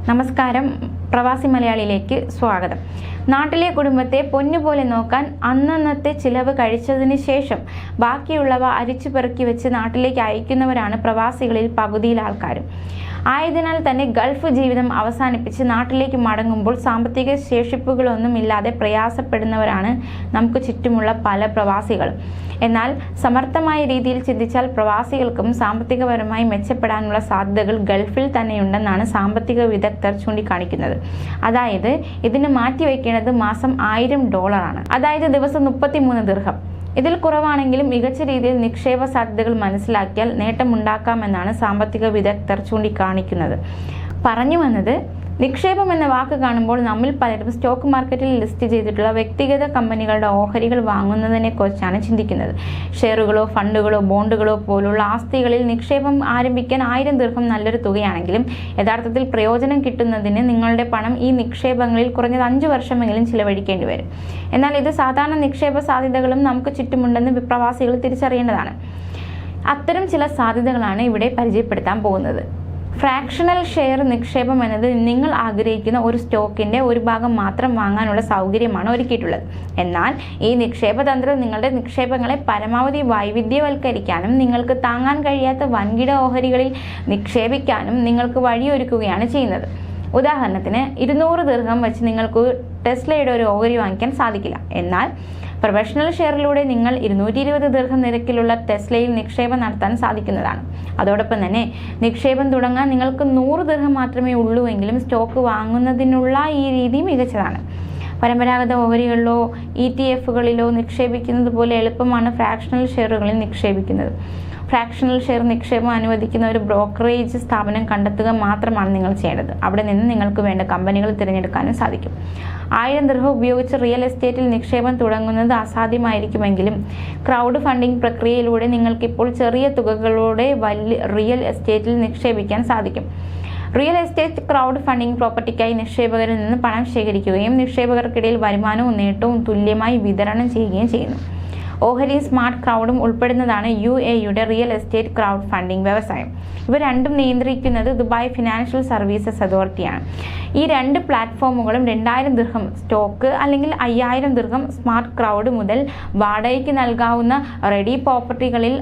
നമസ്കാരം, പ്രവാസി മലയാളിയിലേക്ക് സ്വാഗതം. നാട്ടിലെ കുടുംബത്തെ പൊന്നുപോലെ നോക്കാൻ അന്നന്നത്തെ ചിലവ് കഴിച്ചതിന് ശേഷം ബാക്കിയുള്ളവ അരിച്ചു പെറുക്കി വെച്ച് നാട്ടിലേക്ക് അയക്കുന്നവരാണ് പ്രവാസികളിൽ പകുതിയിൽ ആൾക്കാരും. ആയതിനാൽ തന്നെ ഗൾഫ് ജീവിതം അവസാനിപ്പിച്ച് നാട്ടിലേക്ക് മടങ്ങുമ്പോൾ സാമ്പത്തിക ശേഷിപ്പുകളൊന്നും ഇല്ലാതെ പ്രയാസപ്പെടുന്നവരാണ് നമുക്ക് ചുറ്റുമുള്ള പല പ്രവാസികളും. എന്നാൽ സമർത്ഥമായ രീതിയിൽ ചിന്തിച്ചാൽ പ്രവാസികൾക്കും സാമ്പത്തികപരമായി മെച്ചപ്പെടാനുള്ള സാധ്യതകൾ ഗൾഫിൽ തന്നെയുണ്ടെന്നാണ് സാമ്പത്തിക വിദഗ്ധർ ചൂണ്ടിക്കാണിക്കുന്നത്. അതായത് ഇതിന് മാറ്റിവെക്കേണ്ടത് മാസം $1000, അതായത് ദിവസം 33 ദിർഹം. ഇതിൽ കുറവാണെങ്കിലും മികച്ച രീതിയിൽ നിക്ഷേപ സാധ്യതകൾ മനസ്സിലാക്കിയാൽ നേട്ടമുണ്ടാക്കാമെന്നാണ് സാമ്പത്തിക വിദഗ്ധർ ചൂണ്ടിക്കാണിക്കുന്നത്. പറഞ്ഞു വന്നത്, നിക്ഷേപം എന്ന വാക്ക് കാണുമ്പോൾ നമ്മിൽ പലരും സ്റ്റോക്ക് മാർക്കറ്റിൽ ലിസ്റ്റ് ചെയ്തിട്ടുള്ള വ്യക്തിഗത കമ്പനികളുടെ ഓഹരികൾ വാങ്ങുന്നതിനെ കുറിച്ചാണ് ചിന്തിക്കുന്നത്. ഷെയറുകളോ ഫണ്ടുകളോ ബോണ്ടുകളോ പോലുള്ള ആസ്തികളിൽ നിക്ഷേപം ആരംഭിക്കാൻ 1000 ദിർഹം നല്ലൊരു തുകയാണെങ്കിലും യഥാർത്ഥത്തിൽ പ്രയോജനം കിട്ടുന്നതിന് നിങ്ങളുടെ പണം ഈ നിക്ഷേപങ്ങളിൽ കുറഞ്ഞത് 5 വർഷമെങ്കിലും ചിലവഴിക്കേണ്ടി വരും. എന്നാൽ ഇത് സാധാരണ നിക്ഷേപ സാധ്യതകളും നമുക്ക് ചുറ്റുമുണ്ടെന്ന് പ്രവാസികൾ തിരിച്ചറിയേണ്ടതാണ്. അത്തരം ചില സാധ്യതകളാണ് ഇവിടെ പരിചയപ്പെടുത്താൻ പോകുന്നത്. ഫ്രാക്ഷണൽ ഷെയർ നിക്ഷേപം എന്നത് നിങ്ങൾ ആഗ്രഹിക്കുന്ന ഒരു സ്റ്റോക്കിന്റെ ഒരു ഭാഗം മാത്രം വാങ്ങാനുള്ള സൗകര്യമാണ് ഒരുക്കിയിട്ടുള്ളത്. എന്നാൽ ഈ നിക്ഷേപ തന്ത്രം നിങ്ങളുടെ നിക്ഷേപങ്ങളെ പരമാവധി വൈവിധ്യവൽക്കരിക്കാനും നിങ്ങൾക്ക് താങ്ങാൻ കഴിയാത്ത വൻകിട ഓഹരികളിൽ നിക്ഷേപിക്കാനും നിങ്ങൾക്ക് വഴിയൊരുക്കുകയാണ് ചെയ്യുന്നത്. ഉദാഹരണത്തിന് 200 ദിർഹം വെച്ച് നിങ്ങൾക്ക് ടെസ്ലയുടെ ഒരു ഓഹരി വാങ്ങിക്കാൻ സാധിക്കില്ല. എന്നാൽ പ്രൊഫഷണൽ ഷെയറിലൂടെ നിങ്ങൾ 220 ദിർഹം നിരക്കിലുള്ള ടെസ്ലയിൽ നിക്ഷേപം നടത്താൻ സാധിക്കുന്നതാണ്. അതോടൊപ്പം തന്നെ നിക്ഷേപം തുടങ്ങാൻ നിങ്ങൾക്ക് 100 ദിർഹം മാത്രമേ ഉള്ളൂ എങ്കിലും സ്റ്റോക്ക് വാങ്ങുന്നതിനുള്ള ഈ രീതി മികച്ചതാണ്. പരമ്പരാഗത ഓഹരികളിലോ ETF-കളിലോ നിക്ഷേപിക്കുന്നത് പോലെ എളുപ്പമാണ് ഫ്രാക്ഷണൽ ഷെയറുകളിൽ നിക്ഷേപിക്കുന്നത്. ഫ്രാക്ഷണൽ ഷെയർ നിക്ഷേപം അനുവദിക്കുന്ന ഒരു ബ്രോക്കറേജ് സ്ഥാപനം കണ്ടെത്തുക മാത്രമാണ് നിങ്ങൾ ചെയ്യേണ്ടത്. അവിടെ നിന്ന് നിങ്ങൾക്ക് വേണ്ട കമ്പനികൾ തിരഞ്ഞെടുക്കാനും സാധിക്കും. 1000 ദിർഹം ഉപയോഗിച്ച് റിയൽ എസ്റ്റേറ്റിൽ നിക്ഷേപം തുടങ്ങുന്നത് അസാധ്യമായിരിക്കുമെങ്കിലും ക്രൗഡ് ഫണ്ടിംഗ് പ്രക്രിയയിലൂടെ നിങ്ങൾക്കിപ്പോൾ ചെറിയ തുകകളോടെ വലിയ റിയൽ എസ്റ്റേറ്റിൽ നിക്ഷേപിക്കാൻ സാധിക്കും. റിയൽ എസ്റ്റേറ്റ് ക്രൗഡ് ഫണ്ടിംഗ് പ്രോപ്പർട്ടിക്കായി നിക്ഷേപകരിൽ നിന്ന് പണം ശേഖരിക്കുകയും നിക്ഷേപകർക്കിടയിൽ വരുമാനവും നേട്ടവും തുല്യമായി വിതരണം ചെയ്യുകയും ചെയ്യുന്നു. ഓഹരി സ്മാർട്ട് ക്രൗഡും ഉൾപ്പെടുന്നതാണ് UAEയുടെ റിയൽ എസ്റ്റേറ്റ് ക്രൗഡ് ഫണ്ടിംഗ് വ്യവസായം. ഇവ രണ്ടും നിയന്ത്രിക്കുന്നത് ദുബായ് ഫിനാൻഷ്യൽ സർവീസസ് അതോറിറ്റിയാണ്. ഈ 2 പ്ലാറ്റ്ഫോമുകളും 2000 ദിർഹം സ്റ്റോക്ക് അല്ലെങ്കിൽ 5000 ദിർഹം സ്മാർട്ട് ക്രൗഡ് മുതൽ വാടകയ്ക്ക് നൽകാവുന്ന റെഡി പ്രോപ്പർട്ടികളിൽ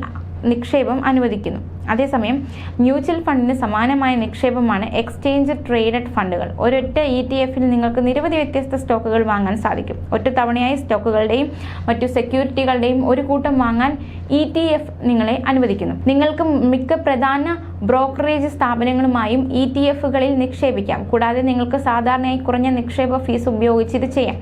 നിക്ഷേപം അനുവദിക്കുന്നു. അതേസമയം മ്യൂച്വൽ ഫണ്ടിന് സമാനമായ നിക്ഷേപമാണ് എക്സ്ചേഞ്ച് ട്രേഡഡ് ഫണ്ടുകൾ. ഒരൊറ്റ ETF-ൽ നിങ്ങൾക്ക് നിരവധി വ്യത്യസ്ത സ്റ്റോക്കുകൾ വാങ്ങാൻ സാധിക്കും. ഒറ്റത്തവണയായി സ്റ്റോക്കുകളുടെയും മറ്റു സെക്യൂരിറ്റികളുടെയും ഒരു കൂട്ടം വാങ്ങാൻ ETF നിങ്ങളെ അനുവദിക്കുന്നു. നിങ്ങൾക്ക് മിക്ക പ്രധാന ബ്രോക്കറേജ് സ്ഥാപനങ്ങളുമായും ETF-കളിൽ നിക്ഷേപിക്കാം. കൂടാതെ നിങ്ങൾക്ക് സാധാരണയായി കുറഞ്ഞ നിക്ഷേപ ഫീസ് ഉപയോഗിച്ച് ഇത് ചെയ്യാം.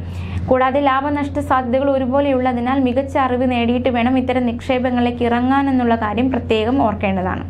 കൂടാതെ ലാഭനഷ്ട സാധ്യതകൾ ഒരുപോലെയുള്ളതിനാൽ മികച്ച അറിവ് നേടിയിട്ട് വേണം ഇത്തരം നിക്ഷേപങ്ങളിലേക്ക് ഇറങ്ങാനെന്നുള്ള കാര്യം പ്രത്യേകം ഓർക്കേണ്ടതാണ്.